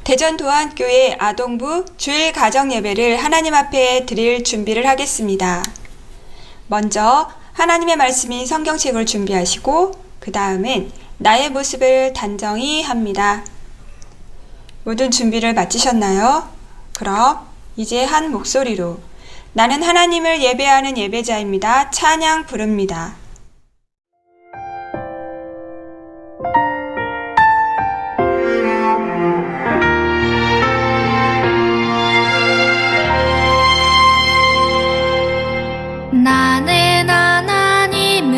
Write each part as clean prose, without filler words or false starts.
대전도안교회 아동부 주일 가정 예배를 하나님 앞에 드릴 준비를 하겠습니다. 먼저 하나님의 말씀인 성경책을 준비하시고 그 다음엔 나의 모습을 단정히 합니다. 모든 준비를 마치셨나요? 그럼 이제 한 목소리로 나는 하나님을 예배하는 예배자입니다. 찬양 부릅니다. 나는 하나님을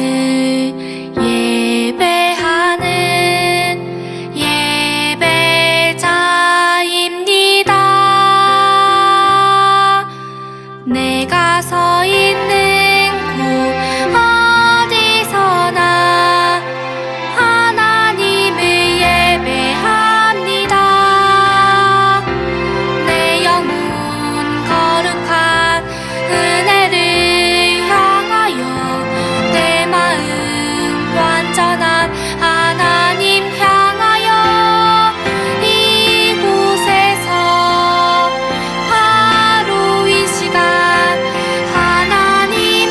예배하는 예배자입니다. 내가 서 있는 곳 어디서나 하나님을 예배합니다. 내 영혼 거룩한 은혜를 내 마음 완전한 하나님 향하여 이곳에서 바로 이 시간 하나님을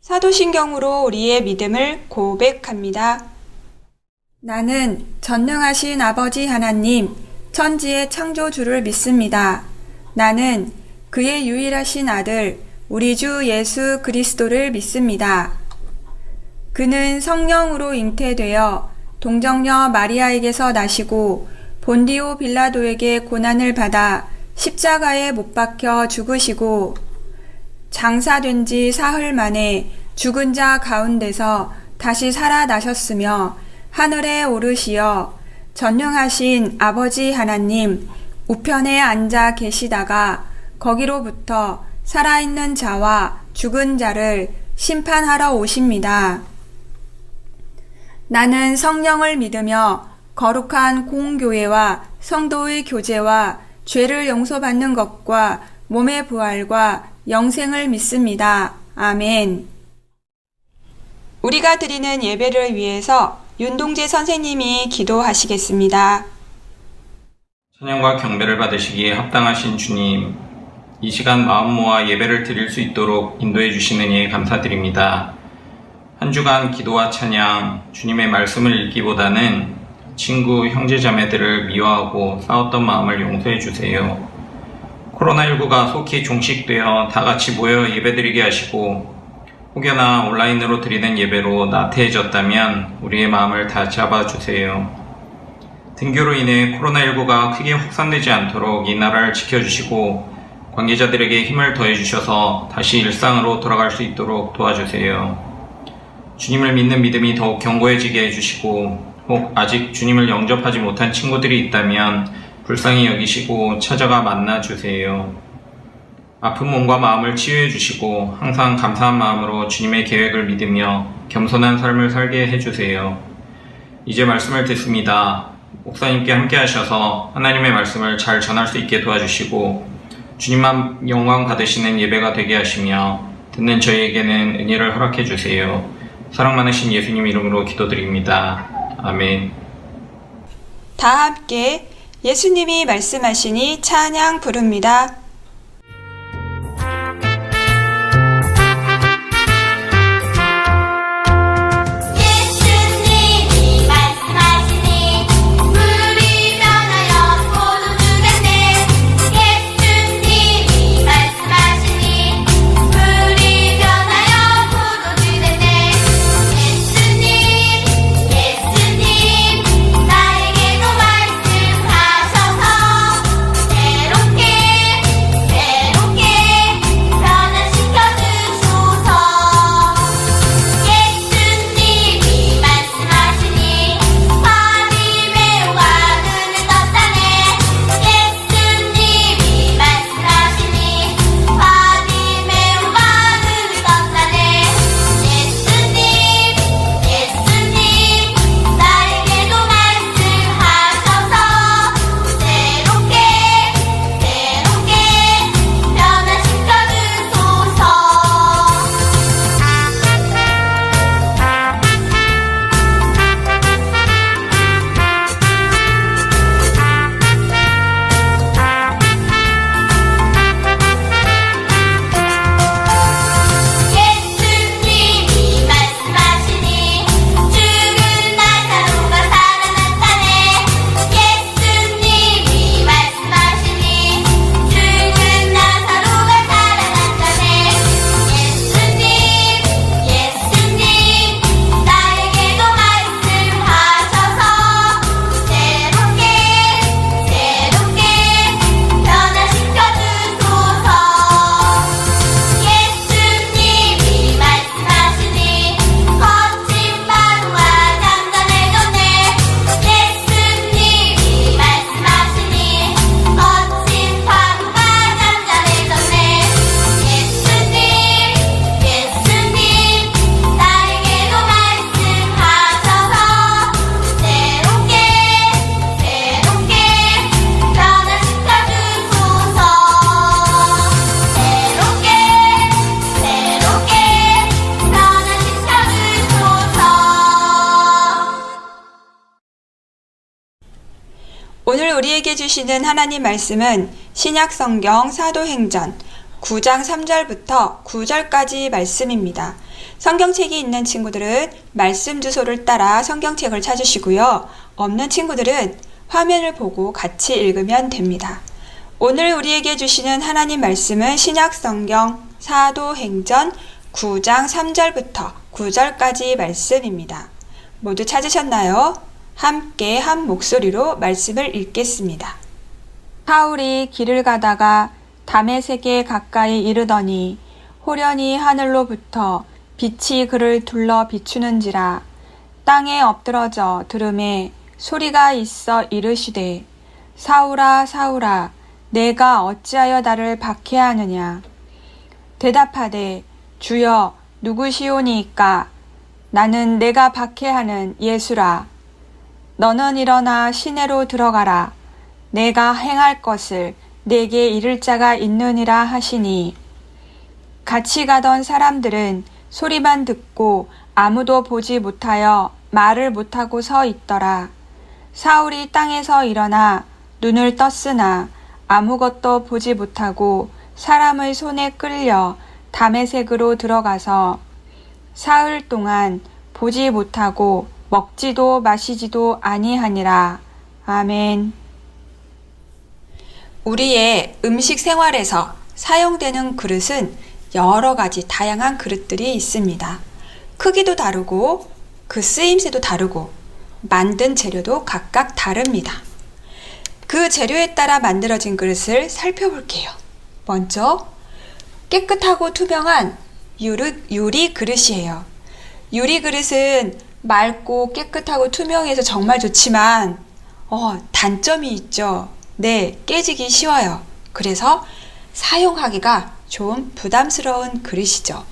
사도신경으로 우리의 믿음을 고백합니다. 나는 전능하신 아버지 하나님, 천지의 창조주를 믿습니다. 나는 그의 유일하신 아들, 우리 주 예수 그리스도를 믿습니다. 그는 성령으로 잉태되어 동정녀 마리아에게서 나시고 본디오 빌라도에게 고난을 받아 십자가에 못 박혀 죽으시고 장사된 지 사흘 만에 죽은 자 가운데서 다시 살아나셨으며 하늘에 오르시어 전능하신 아버지 하나님 우편에 앉아 계시다가 거기로부터 살아있는 자와 죽은 자를 심판하러 오십니다. 나는 성령을 믿으며 거룩한 공교회와 성도의 교제와 죄를 용서받는 것과 몸의 부활과 영생을 믿습니다. 아멘. 우리가 드리는 예배를 위해서 윤동재 선생님이 기도하시겠습니다. 찬양과 경배를 받으시기에 합당하신 주님, 이 시간 마음 모아 예배를 드릴 수 있도록 인도해 주시는 이에 감사드립니다. 한 주간 기도와 찬양, 주님의 말씀을 읽기보다는 친구, 형제자매들을 미워하고 싸웠던 마음을 용서해 주세요. 코로나19가 속히 종식되어 다 같이 모여 예배드리게 하시고 혹여나 온라인으로 드리는 예배로 나태해졌다면 우리의 마음을 다 잡아주세요. 등교로 인해 코로나19가 크게 확산되지 않도록 이 나라를 지켜주시고 관계자들에게 힘을 더해주셔서 다시 일상으로 돌아갈 수 있도록 도와주세요. 주님을 믿는 믿음이 더욱 견고해지게 해주시고 혹 아직 주님을 영접하지 못한 친구들이 있다면 불쌍히 여기시고 찾아가 만나주세요. 아픈 몸과 마음을 치유해 주시고 항상 감사한 마음으로 주님의 계획을 믿으며 겸손한 삶을 살게 해주세요. 이제 말씀을 듣습니다. 목사님께 함께 하셔서 하나님의 말씀을 잘 전할 수 있게 도와주시고 주님만 영광 받으시는 예배가 되게 하시며 듣는 저희에게는 은혜를 허락해 주세요. 사랑 많으신 예수님 이름으로 기도드립니다. 아멘. 다 함께 예수님이 말씀하시니 찬양 부릅니다. 예수님이 말씀하시니 물이 변하여 포도주가 돼. 예수님이 말씀하시니 물이 변하여 포도주가 돼. 예수님 나에게도 말씀하셔서 새롭게 변화시켜 주소서. 예수님이 말씀하시니 밤이 매우 많은 떴다네. 예수님이 말씀하시니 밤이 매우 많은 떴다네. 예수님 나에게도 말씀하셔서 새롭게 변화시켜 주소서. 예수님이 말씀하시니 죽은 나사로가 살아났다네. 예수님이 말씀하시니 죽은 나사로가 살아났다네. 예수님 나에게도 말씀하셔서 새롭게 변화시켜 주소서. 예수님이 말씀하시니 거친 파도가 잠잠해졌네. 예수님이 말씀하시니 거친 파도가 잠잠해졌네. 예수님 나에게도 말씀하셔서 새롭게 변화시켜 주소서. 새롭게 변화시켜 주소서. 오늘 우리에게 주시는 하나님 말씀은 신약성경 사도행전 9장 3절부터 9절까지 말씀입니다. 성경책이 있는 친구들은 말씀 주소를 따라 성경책을 찾으시고요. 없는 친구들은 화면을 보고 같이 읽으면 됩니다. 오늘 우리에게 주시는 하나님 말씀은 신약성경 사도행전 9장 3절부터 9절까지 말씀입니다. 모두 찾으셨나요? 함께 한 목소리로 말씀을 읽겠습니다. 사울이 길을 가다가 다메섹에 가까이 이르더니 호련히 하늘로부터 빛이 그를 둘러 비추는지라. 땅에 엎드러져 들음에 소리가 있어 이르시되 사울아 사울아 내가 어찌하여 나를 박해하느냐. 대답하되 주여 누구시오니이까. 나는 내가 박해하는 예수라. 너는 일어나 시내로 들어가라. 내가 행할 것을 내게 이를 자가 있느니라 하시니 같이 가던 사람들은 소리만 듣고 아무도 보지 못하여 말을 못하고 서 있더라. 사울이 땅에서 일어나 눈을 떴으나 아무것도 보지 못하고 사람의 손에 끌려 다메섹으로 들어가서 사흘 동안 보지 못하고 먹지도 마시지도 아니하니라. 아멘. 우리의 음식 생활에서 사용되는 그릇은 여러 가지 다양한 그릇들이 있습니다. 크기도 다르고 그 쓰임새도 다르고 만든 재료도 각각 다릅니다. 그 재료에 따라 만들어진 그릇을 살펴볼게요. 먼저 깨끗하고 투명한 유리 그릇이에요. 유리 그릇은 맑고 깨끗하고 투명해서 정말 좋지만 단점이 있죠. 네, 깨지기 쉬워요. 그래서 사용하기가 좀 부담스러운 그릇이죠.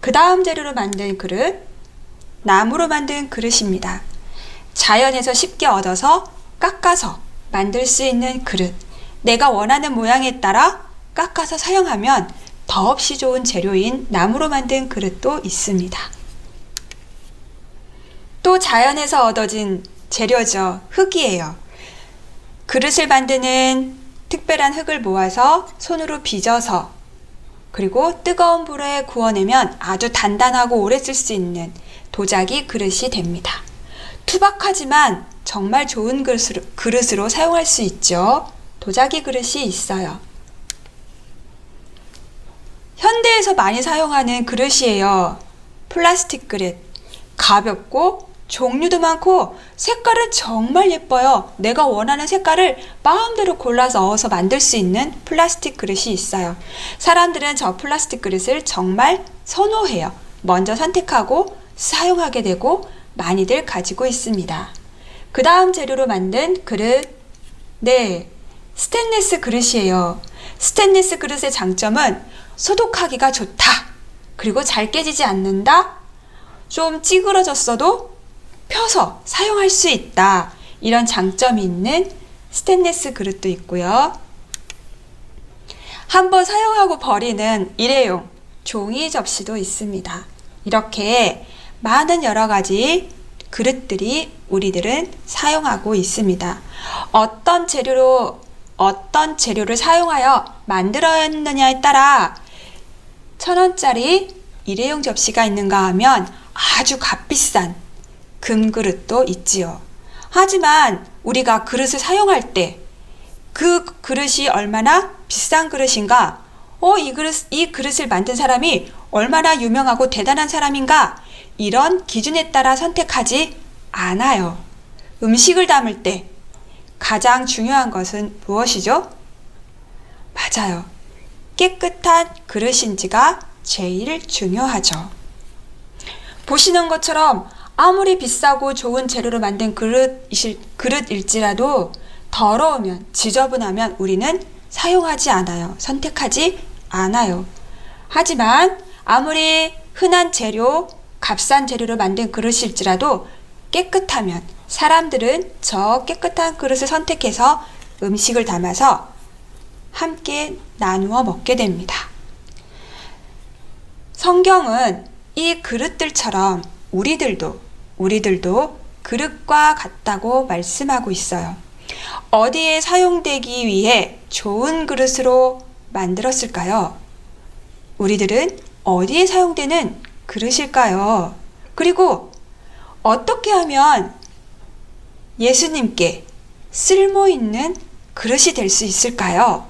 그 다음 재료로 만든 그릇, 나무로 만든 그릇입니다. 자연에서 쉽게 얻어서 깎아서 만들 수 있는 그릇. 내가 원하는 모양에 따라 깎아서 사용하면 더없이 좋은 재료인 나무로 만든 그릇도 있습니다. 또 자연에서 얻어진 재료죠. 흙이에요. 그릇을 만드는 특별한 흙을 모아서 손으로 빚어서 그리고 뜨거운 불에 구워내면 아주 단단하고 오래 쓸 수 있는 도자기 그릇이 됩니다. 투박하지만 정말 좋은 그릇으로 사용할 수 있죠. 도자기 그릇이 있어요. 현대에서 많이 사용하는 그릇이에요. 플라스틱 그릇. 가볍고 종류도 많고 색깔은 정말 예뻐요. 내가 원하는 색깔을 마음대로 골라서 어서 만들 수 있는 플라스틱 그릇이 있어요. 사람들은 저 플라스틱 그릇을 정말 선호해요. 먼저 선택하고 사용하게 되고 많이들 가지고 있습니다. 그 다음 재료로 만든 그릇. 네, 스테인리스 그릇이에요. 스테인리스 그릇의 장점은 소독하기가 좋다. 그리고 잘 깨지지 않는다. 좀 찌그러졌어도 펴서 사용할 수 있다. 이런 장점이 있는 스테인리스 그릇도 있고요. 한번 사용하고 버리는 일회용 종이 접시도 있습니다. 이렇게 많은 여러 가지 그릇들이 우리들은 사용하고 있습니다. 어떤 재료를 사용하여 만들었느냐에 따라 1,000원짜리 일회용 접시가 있는가 하면 아주 값비싼 금그릇도 있지요. 하지만 우리가 그릇을 사용할 때 그 그릇이 얼마나 비싼 그릇인가? 이 그릇을 만든 사람이 얼마나 유명하고 대단한 사람인가? 이런 기준에 따라 선택하지 않아요. 음식을 담을 때 가장 중요한 것은 무엇이죠? 맞아요. 깨끗한 그릇인지가 제일 중요하죠. 보시는 것처럼 아무리 비싸고 좋은 재료로 만든 그릇일지라도 더러우면, 지저분하면 우리는 사용하지 않아요. 선택하지 않아요. 하지만 아무리 흔한 재료, 값싼 재료로 만든 그릇일지라도 깨끗하면 사람들은 저 깨끗한 그릇을 선택해서 음식을 담아서 함께 나누어 먹게 됩니다. 성경은 이 그릇들처럼 우리들도 그릇과 같다고 말씀하고 있어요. 어디에 사용되기 위해 좋은 그릇으로 만들었을까요? 우리들은 어디에 사용되는 그릇일까요? 그리고 어떻게 하면 예수님께 쓸모있는 그릇이 될 수 있을까요?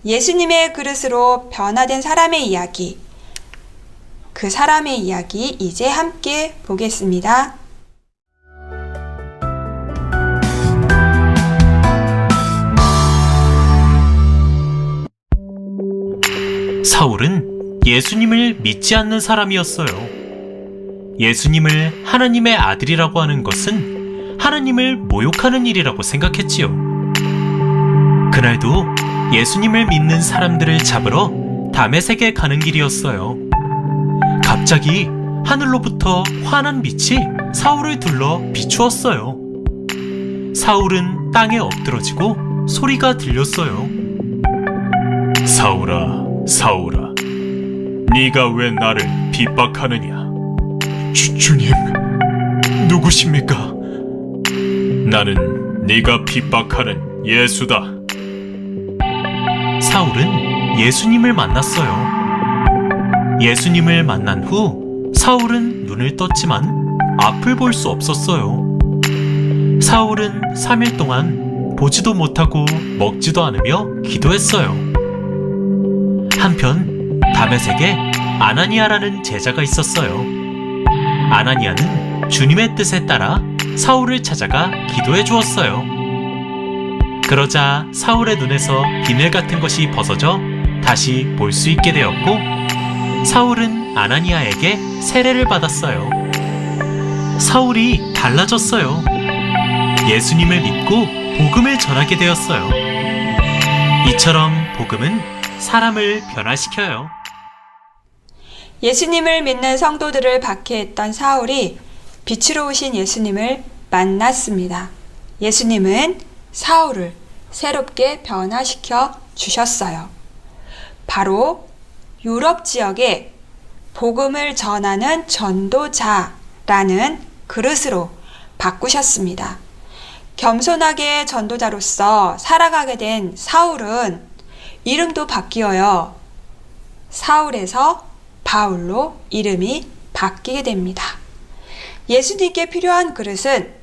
예수님의 그릇으로 변화된 사람의 이야기, 그 사람의 이야기 이제 함께 보겠습니다. 사울은 예수님을 믿지 않는 사람이었어요. 예수님을 하나님의 아들이라고 하는 것은 하나님을 모욕하는 일이라고 생각했지요. 그날도 예수님을 믿는 사람들을 잡으러 다메섹에 가는 길이었어요. 갑자기 하늘로부터 환한 빛이 사울을 둘러 비추었어요. 사울은 땅에 엎드러지고 소리가 들렸어요. 사울아, 사울아, 네가 왜 나를 핍박하느냐? 주님, 누구십니까? 나는 네가 핍박하는 예수다. 사울은 예수님을 만났어요. 예수님을 만난 후 사울은 눈을 떴지만 앞을 볼 수 없었어요. 사울은 3일 동안 보지도 못하고 먹지도 않으며 기도했어요. 한편 다메섹에 아나니아라는 제자가 있었어요. 아나니아는 주님의 뜻에 따라 사울을 찾아가 기도해 주었어요. 그러자 사울의 눈에서 비늘 같은 것이 벗어져 다시 볼 수 있게 되었고, 사울은 아나니아에게 세례를 받았어요. 사울이 달라졌어요. 예수님을 믿고 복음을 전하게 되었어요. 이처럼 복음은 사람을 변화시켜요. 예수님을 믿는 성도들을 박해했던 사울이 빛으로 오신 예수님을 만났습니다. 예수님은 사울을 새롭게 변화시켜 주셨어요. 바로 유럽 지역에 복음을 전하는 전도자라는 그릇으로 바꾸셨습니다. 겸손하게 전도자로서 살아가게 된 사울은 이름도 바뀌어요. 사울에서 바울로 이름이 바뀌게 됩니다. 예수님께 필요한 그릇은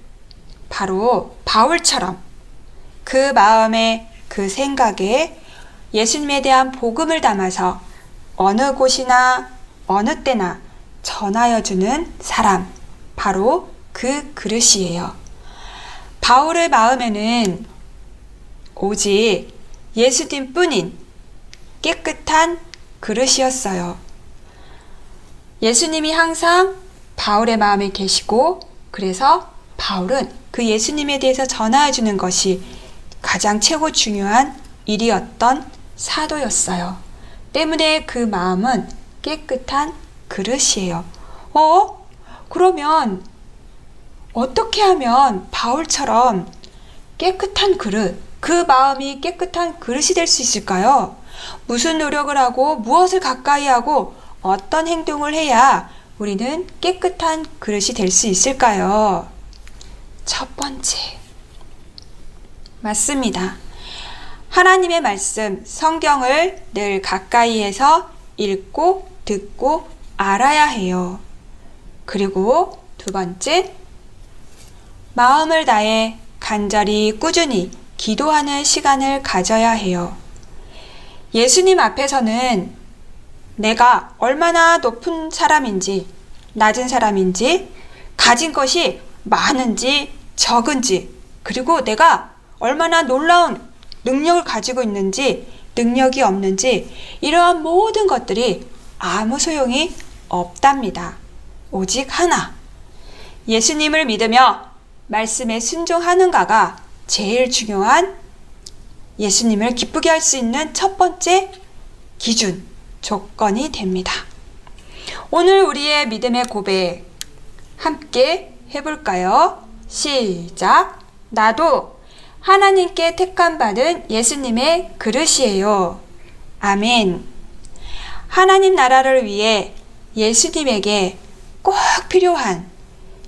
바로 바울처럼 그 마음에 그 생각에 예수님에 대한 복음을 담아서 어느 곳이나 어느 때나 전하여 주는 사람, 바로 그 그릇이에요. 바울의 마음에는 오직 예수님뿐인 깨끗한 그릇이었어요. 예수님이 항상 바울의 마음에 계시고, 그래서 바울은 그 예수님에 대해서 전하여 주는 것이 가장 최고 중요한 일이었던 사도였어요. 때문에 그 마음은 깨끗한 그릇이에요. 그러면 어떻게 하면 바울처럼 깨끗한 그릇, 그 마음이 깨끗한 그릇이 될 수 있을까요? 무슨 노력을 하고 무엇을 가까이 하고 어떤 행동을 해야 우리는 깨끗한 그릇이 될 수 있을까요? 첫 번째, 맞습니다. 하나님의 말씀, 성경을 늘 가까이에서 읽고 듣고 알아야 해요. 그리고 두 번째, 마음을 다해 간절히 꾸준히 기도하는 시간을 가져야 해요. 예수님 앞에서는 내가 얼마나 높은 사람인지, 낮은 사람인지, 가진 것이 많은지 적은지, 그리고 내가 얼마나 놀라운 능력을 가지고 있는지, 능력이 없는지, 이러한 모든 것들이 아무 소용이 없답니다. 오직 하나, 예수님을 믿으며 말씀에 순종하는가가 제일 중요한 예수님을 기쁘게 할 수 있는 첫 번째 기준, 조건이 됩니다. 오늘 우리의 믿음의 고백 함께 해볼까요? 시작! 나도 하나님께 택함받은 예수님의 그릇이에요. 아멘. 하나님 나라를 위해 예수님에게 꼭 필요한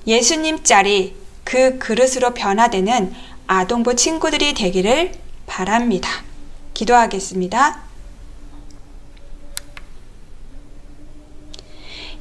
예수님짜리 그 그릇으로 변화되는 아동부 친구들이 되기를 바랍니다. 기도하겠습니다.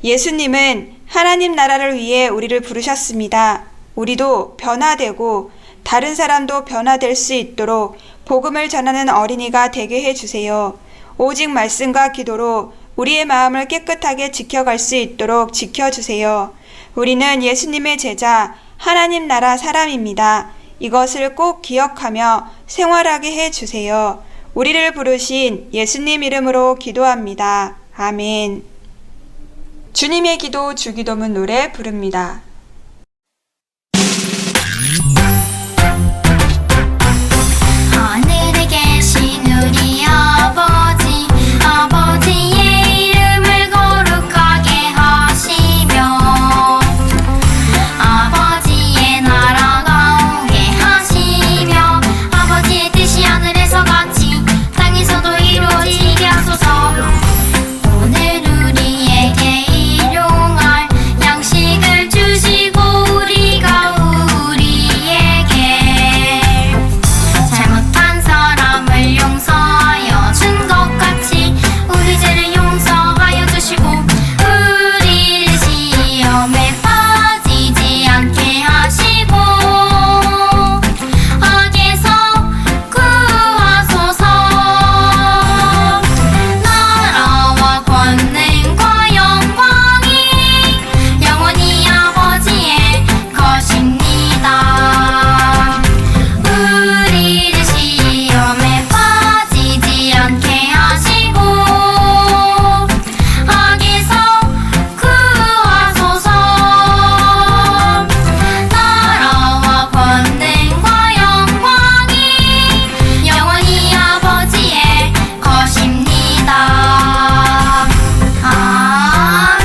예수님은 하나님 나라를 위해 우리를 부르셨습니다. 우리도 변화되고 다른 사람도 변화될 수 있도록 복음을 전하는 어린이가 되게 해주세요. 오직 말씀과 기도로 우리의 마음을 깨끗하게 지켜갈 수 있도록 지켜주세요. 우리는 예수님의 제자, 하나님 나라 사람입니다. 이것을 꼭 기억하며 생활하게 해주세요. 우리를 부르신 예수님 이름으로 기도합니다. 아멘. 주님의 기도 주기도문 노래 부릅니다. 하늘에 계신 우리 아버지, 아버지의 이름을 거룩하게 하시며 아버지의 나라가 오게 하시며 아버지의 뜻이 하늘에서 같이 땅에서도 이루어지게 하소서. 오늘 우리에게 일용할 양식을 주시고 우리가 우리에게 잘못한 사람을 용서하여 준 것 같이 우리 죄를 용서하여 주시고 우리를 시험에 빠지지 않게 하시고 악에서 구하소서. 나라와 권능과 영광이 영원히 아버지의 것입니다. 우리를 시험에 빠지지 않게 하시고 악에서 구하소서. 나라와 권능과 영광이 영원히 아버지의 것입니다. 아멘.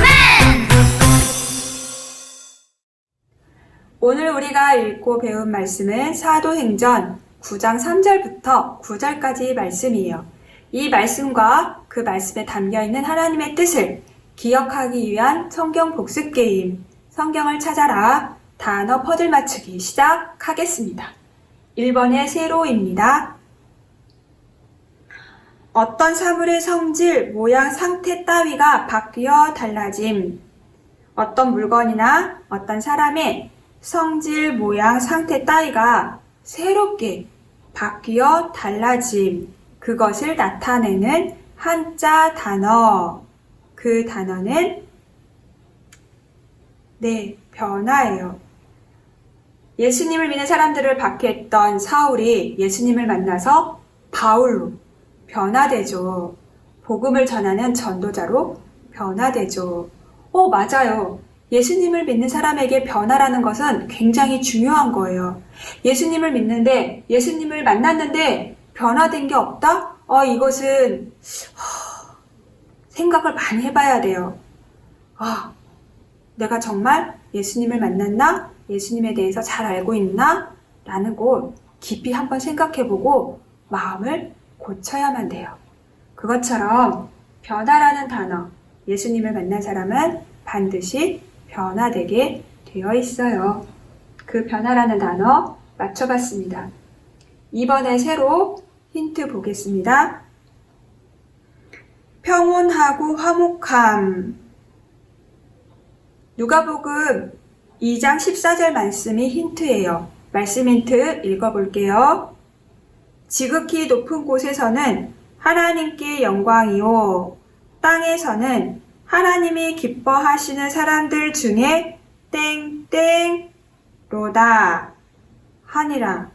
오늘 우리가 읽고 배운 말씀은 사도행전 9장 3절부터 9절까지 말씀이에요. 이 말씀과 그 말씀에 담겨있는 하나님의 뜻을 기억하기 위한 성경 복습 게임, 성경을 찾아라 단어 퍼즐 맞추기 시작하겠습니다. 1번의 세로입니다. 어떤 사물의 성질, 모양, 상태 따위가 바뀌어 달라짐. 어떤 물건이나 어떤 사람의 성질, 모양, 상태 따위가 새롭게 바뀌어 달라짐. 그것을 나타내는 한자 단어. 그 단어는 변화예요. 예수님을 믿는 사람들을 박해했던 사울이 예수님을 만나서 바울로 변화되죠. 복음을 전하는 전도자로 변화되죠. 맞아요. 예수님을 믿는 사람에게 변화라는 것은 굉장히 중요한 거예요. 예수님을 믿는데, 예수님을 만났는데 변화된 게 없다? 이것은 생각을 많이 해봐야 돼요. 내가 정말 예수님을 만났나? 예수님에 대해서 잘 알고 있나? 라는 걸 깊이 한번 생각해보고 마음을 고쳐야만 돼요. 그것처럼 변화라는 단어, 예수님을 만난 사람은 반드시 변화되게 되어 있어요. 그 변화라는 단어 맞춰봤습니다. 이번에 새로 힌트 보겠습니다. 평온하고 화목함. 누가복음 2장 14절 말씀이 힌트예요. 말씀 힌트 읽어볼게요. 지극히 높은 곳에서는 하나님께 영광이요, 땅에서는 하나님이 기뻐하시는 사람들 중에 땡땡로다 하니라.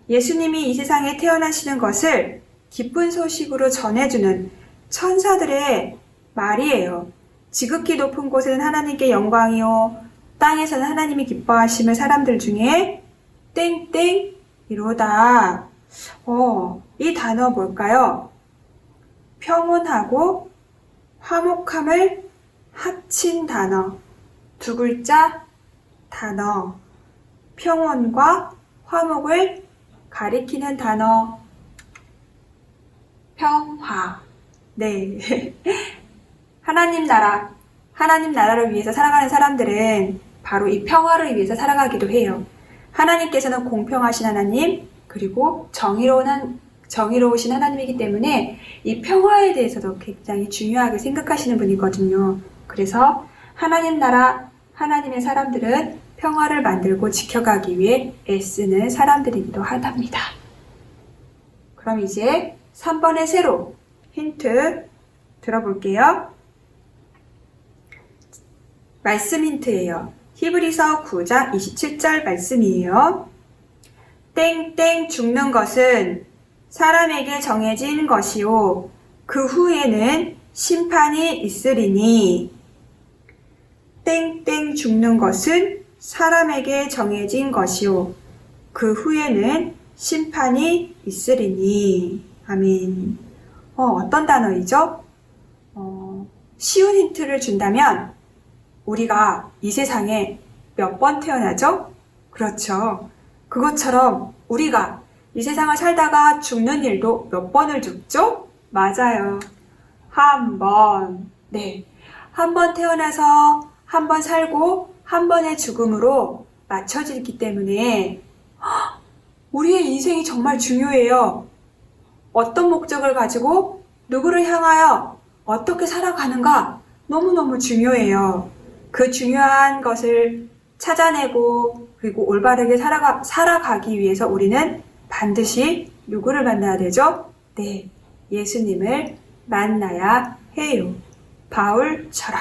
예수님이 이 세상에 태어나시는 것을 기쁜 소식으로 전해주는 천사들의 말이에요. 지극히 높은 곳에는 하나님께 영광이요, 땅에서는 하나님이 기뻐하시는 사람들 중에 땡땡이로다. 이 단어 뭘까요? 평온하고 화목함을 합친 단어. 두 글자 단어. 평온과 화목을 가리키는 단어. 평화. 하나님 나라를 위해서 살아가는 사람들은 바로 이 평화를 위해서 살아가기도 해요. 하나님께서는 공평하신 하나님, 그리고 정의로우신 하나님이기 때문에 이 평화에 대해서도 굉장히 중요하게 생각하시는 분이거든요. 그래서 하나님 나라, 하나님의 사람들은 평화를 만들고 지켜가기 위해 애쓰는 사람들이기도 하답니다. 그럼 이제 3번의 세로 힌트 들어볼게요. 말씀 힌트예요. 히브리서 9장 27절 말씀이에요. 땡땡 죽는 것은 사람에게 정해진 것이요, 그 후에는 심판이 있으리니. 땡땡 죽는 것은 사람에게 정해진 것이요, 그 후에는 심판이 있으리니. 아멘. 어떤 단어이죠? 쉬운 힌트를 준다면 우리가 이 세상에 몇 번 태어나죠? 그렇죠. 그것처럼 우리가 이 세상을 살다가 죽는 일도 몇 번을 죽죠? 맞아요. 한 번. 한 번 태어나서 한 번 살고 한 번의 죽음으로 맞춰지기 때문에 우리의 인생이 정말 중요해요. 어떤 목적을 가지고 누구를 향하여 어떻게 살아가는가 너무너무 중요해요. 그 중요한 것을 찾아내고 그리고 올바르게 살아가기 위해서 우리는 반드시 누구를 만나야 되죠? 예수님을 만나야 해요. 바울처럼.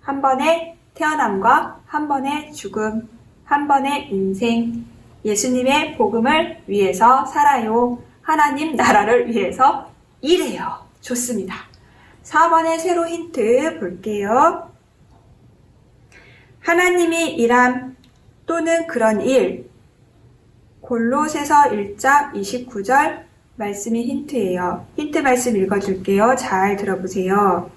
한 번의 태어남과 한 번의 죽음, 한 번의 인생, 예수님의 복음을 위해서 살아요. 하나님 나라를 위해서 일해요. 좋습니다. 4번의 세로 힌트 볼게요. 하나님이 일함 또는 그런 일. 골로새서 1장 29절 말씀이 힌트예요. 힌트 말씀 읽어줄게요. 잘 들어보세요.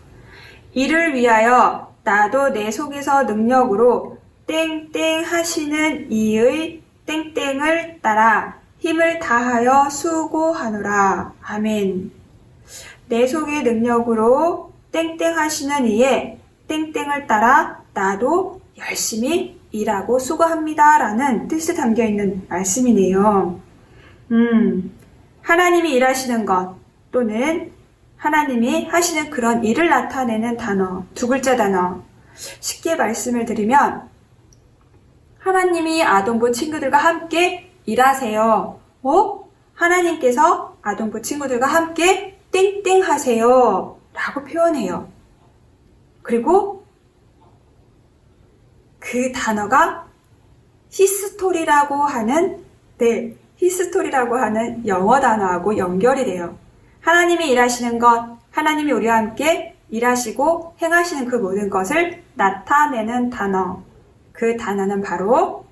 이를 위하여 나도 내 속에서 능력으로 땡땡 하시는 이의 땡땡을 따라 힘을 다하여 수고하노라. 아멘. 내 속의 능력으로 땡땡 하시는 이의 땡땡을 따라 나도 열심히 일하고 수고합니다 라는 뜻이 담겨 있는 말씀이네요. 하나님이 일하시는 것 또는 하나님이 하시는 그런 일을 나타내는 단어, 두 글자 단어. 쉽게 말씀을 드리면 하나님이 아동부 친구들과 함께 일하세요. 하나님께서 아동부 친구들과 함께 땡땡 하세요 라고 표현해요. 그리고 그 단어가 히스토리라고 하는 히스토리라고 하는 영어 단어하고 연결이 돼요. 하나님이 일하시는 것, 하나님이 우리와 함께 일하시고 행하시는 그 모든 것을 나타내는 단어. 그 단어는 바로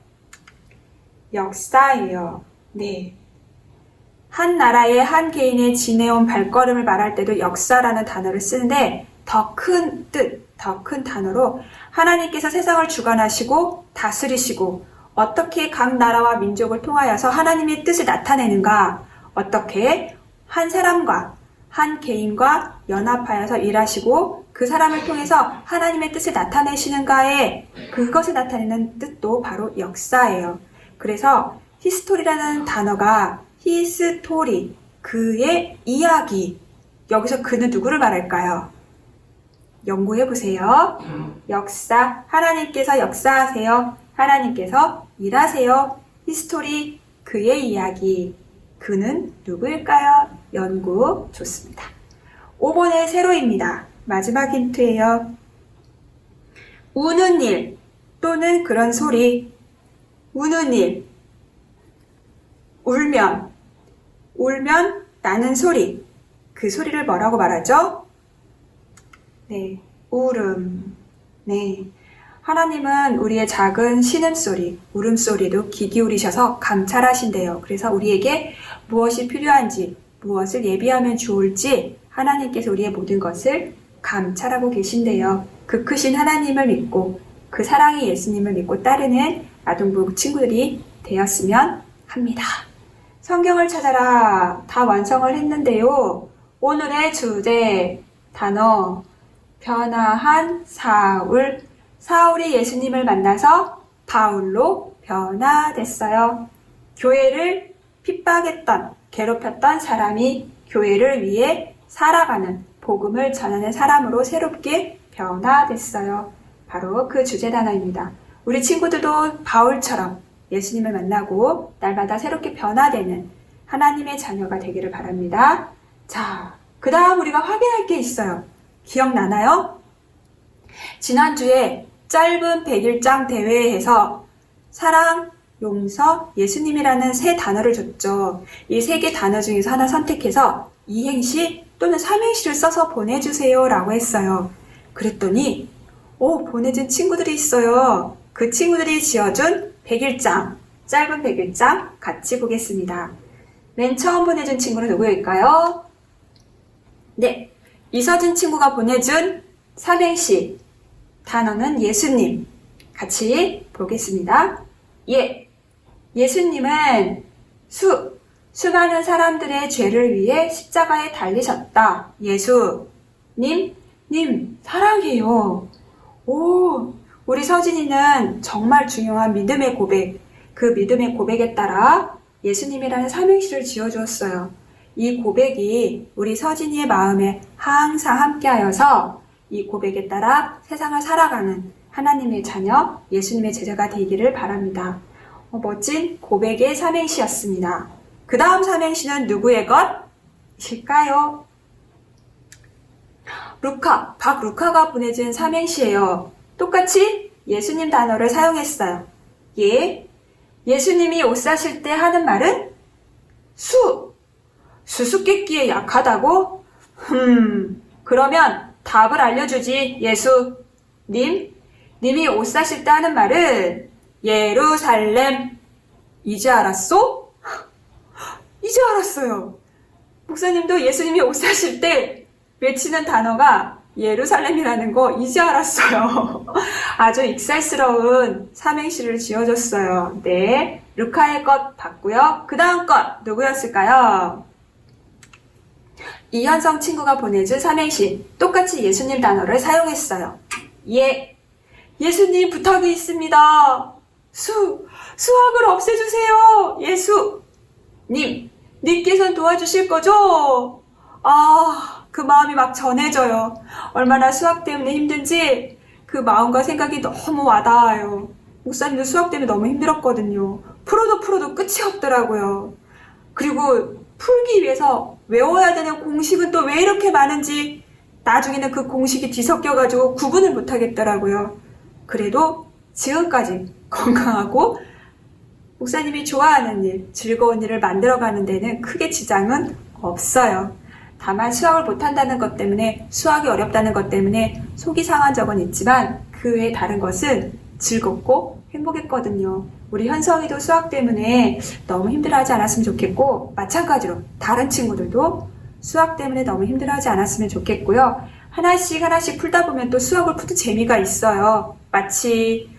역사예요. 네. 한 나라의 한 개인의 지내온 발걸음을 말할 때도 역사라는 단어를 쓰는데 더 큰 뜻, 더 큰 단어로 하나님께서 세상을 주관하시고 다스리시고 어떻게 각 나라와 민족을 통하여서 하나님의 뜻을 나타내는가, 어떻게 한 사람과 한 개인과 연합하여서 일하시고 그 사람을 통해서 하나님의 뜻을 나타내시는가에 그것을 나타내는 뜻도 바로 역사예요. 그래서 히스토리라는 단어가 히스토리, 그의 이야기. 여기서 그는 누구를 말할까요? 연구해 보세요. 역사, 하나님께서 역사하세요. 하나님께서 일하세요. 히스토리, 그의 이야기. 그는 누구일까요? 연구 좋습니다. 5번의 세로입니다. 마지막 힌트예요. 우는 일 또는 그런 소리. 우는 일. 울면 나는 소리. 그 소리를 뭐라고 말하죠? 네, 울음. 네. 하나님은 우리의 작은 신음소리, 울음소리도 귀 기울이셔서 감찰하신대요. 그래서 우리에게 무엇이 필요한지, 무엇을 예비하면 좋을지 하나님께서 우리의 모든 것을 감찰하고 계신대요. 그 크신 하나님을 믿고 그 사랑의 예수님을 믿고 따르는 아동부 친구들이 되었으면 합니다. 성경을 찾아라. 다 완성을 했는데요. 오늘의 주제, 단어, 변화한 사울. 사울이 예수님을 만나서 바울로 변화됐어요. 교회를 핍박했던, 괴롭혔던 사람이 교회를 위해 살아가는, 복음을 전하는 사람으로 새롭게 변화됐어요. 바로 그 주제 단어입니다. 우리 친구들도 바울처럼 예수님을 만나고 날마다 새롭게 변화되는 하나님의 자녀가 되기를 바랍니다. 자, 그 다음 우리가 확인할 게 있어요. 기억나나요? 지난주에 짧은 100일장 대회에서 사랑, 용서, 예수님이라는 세 단어를 줬죠. 이 세 개 단어 중에서 하나 선택해서 이행시 또는 삼행시를 써서 보내주세요 라고 했어요. 그랬더니 보내준 친구들이 있어요. 그 친구들이 지어준 100일장, 짧은 100일장 같이 보겠습니다. 맨 처음 보내준 친구는 누구일까요? 네, 이서진 친구가 보내준 삼행시 단어는 예수님. 같이 보겠습니다. 예수님은 수많은 사람들의 죄를 위해 십자가에 달리셨다. 예수님, 사랑해요. 우리 서진이는 정말 중요한 믿음의 고백, 그 믿음의 고백에 따라 예수님이라는 삼행시를 지어주었어요. 이 고백이 우리 서진이의 마음에 항상 함께하여서 이 고백에 따라 세상을 살아가는 하나님의 자녀, 예수님의 제자가 되기를 바랍니다. 멋진 고백의 삼행시였습니다. 그 다음 삼행시는 누구의 것일까요? 박루카가 보내준 삼행시예요. 똑같이 예수님 단어를 사용했어요. 예수님이 옷 사실 때 하는 말은 수수께끼에 약하다고? 그러면 답을 알려주지. 님이 옷 사실 때 하는 말은 예루살렘. 이제 알았어? 이제 알았어요. 목사님도 예수님이 옷 사실 때 외치는 단어가 예루살렘이라는 거 이제 알았어요. 아주 익살스러운 삼행시를 지어줬어요. 네, 루카의 것 봤고요. 그 다음 것 누구였을까요? 이현성 친구가 보내준 삼행시 똑같이 예수님 단어를 사용했어요. 예수님 부탁이 있습니다. 수학을 없애주세요. 님께서는 도와주실 거죠? 그 마음이 막 전해져요. 얼마나 수학 때문에 힘든지 그 마음과 생각이 너무 와닿아요. 목사님도 수학 때문에 너무 힘들었거든요. 풀어도 끝이 없더라고요. 그리고 풀기 위해서 외워야 되는 공식은 또 왜 이렇게 많은지 나중에는 그 공식이 뒤섞여가지고 구분을 못하겠더라고요. 그래도 지금까지 건강하고 목사님이 좋아하는 일, 즐거운 일을 만들어가는 데는 크게 지장은 없어요. 다만 수학을 못한다는 것 때문에, 수학이 어렵다는 것 때문에 속이 상한 적은 있지만 그 외에 다른 것은 즐겁고 행복했거든요. 우리 현성이도 수학 때문에 너무 힘들어하지 않았으면 좋겠고, 마찬가지로 다른 친구들도 수학 때문에 너무 힘들어하지 않았으면 좋겠고요. 하나씩 풀다 보면 또 수학을 푸는 재미가 있어요. 마치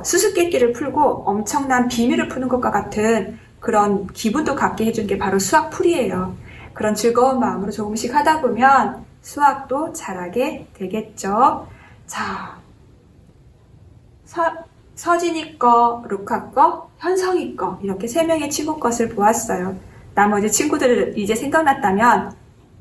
수수께끼를 풀고 엄청난 비밀을 푸는 것과 같은 그런 기분도 갖게 해준 게 바로 수학풀이에요. 그런 즐거운 마음으로 조금씩 하다 보면 수학도 잘하게 되겠죠. 자, 서진이 거, 루카 거, 현성이 거 이렇게 3명의 친구 것을 보았어요. 나머지 친구들 이제 생각났다면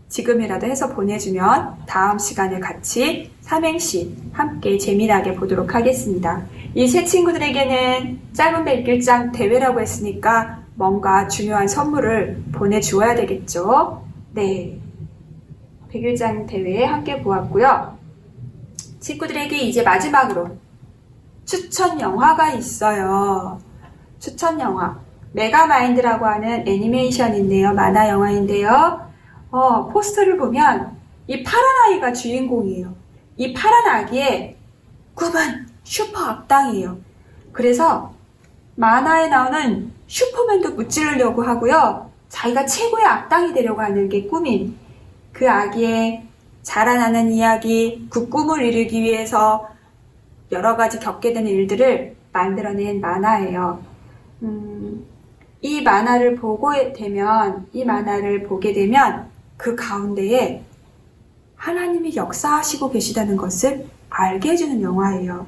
지금이라도 해서 보내주면 다음 시간에 같이 삼행시 함께 재미나게 보도록 하겠습니다. 이 세 친구들에게는 짧은 백일장 대회라고 했으니까 뭔가 중요한 선물을 보내주어야 되겠죠. 네, 백일장 대회 함께 보았고요. 친구들에게 이제 마지막으로 추천 영화가 있어요. 추천 영화. 메가마인드라고 하는 애니메이션인데요. 만화 영화인데요. 포스터를 보면 이 파란 아이가 주인공이에요. 이 파란 아기의 꿈은 슈퍼 악당이에요. 그래서 만화에 나오는 슈퍼맨도 무찌르려고 하고요. 자기가 최고의 악당이 되려고 하는 게 꿈인 그 아기의 자라나는 이야기, 그 꿈을 이루기 위해서 여러 가지 겪게 되는 일들을 만들어낸 만화예요. 이 만화를 보게 되면 그 가운데에 하나님이 역사하시고 계시다는 것을 알게 해주는 영화예요.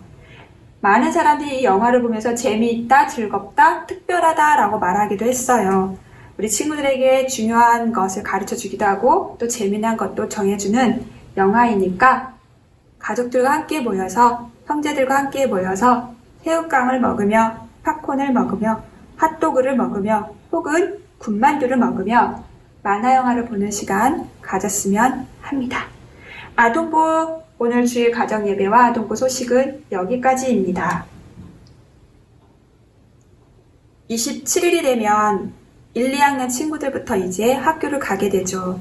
많은 사람들이 이 영화를 보면서 재미있다, 즐겁다, 특별하다 라고 말하기도 했어요. 우리 친구들에게 중요한 것을 가르쳐 주기도 하고 또 재미난 것도 정해주는 영화이니까 가족들과 함께 모여서, 형제들과 함께 모여서 새우깡을 먹으며 팝콘을 먹으며 핫도그를 먹으며 혹은 군만두를 먹으며 만화 영화를 보는 시간 가졌으면 합니다. 아동부 오늘 주일 가정예배와 아동부 소식은 여기까지입니다. 27일이 되면 1, 2학년 친구들부터 이제 학교를 가게 되죠.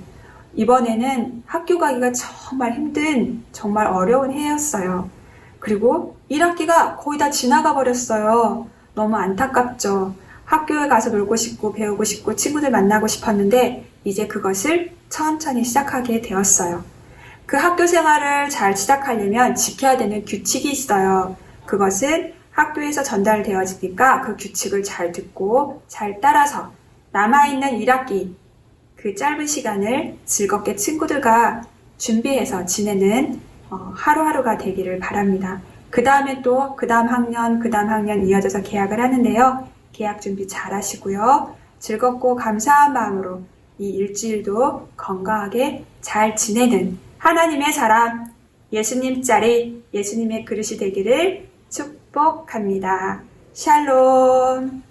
이번에는 학교 가기가 정말 힘든, 정말 어려운 해였어요. 그리고 1학기가 거의 다 지나가 버렸어요. 너무 안타깝죠. 학교에 가서 놀고 싶고 배우고 싶고 친구들 만나고 싶었는데 이제 그것을 천천히 시작하게 되었어요. 그 학교 생활을 잘 시작하려면 지켜야 되는 규칙이 있어요. 그것은 학교에서 전달되어지니까 그 규칙을 잘 듣고 잘 따라서 남아있는 1학기 그 짧은 시간을 즐겁게 친구들과 준비해서 지내는 하루하루가 되기를 바랍니다. 그 다음에 또 그 다음 학년 이어져서 개학을 하는데요. 개학 준비 잘 하시고요. 즐겁고 감사한 마음으로 이 일주일도 건강하게 잘 지내는 하나님의 사람, 예수님 자리, 예수님의 그릇이 되기를 축복합니다. 샬롬.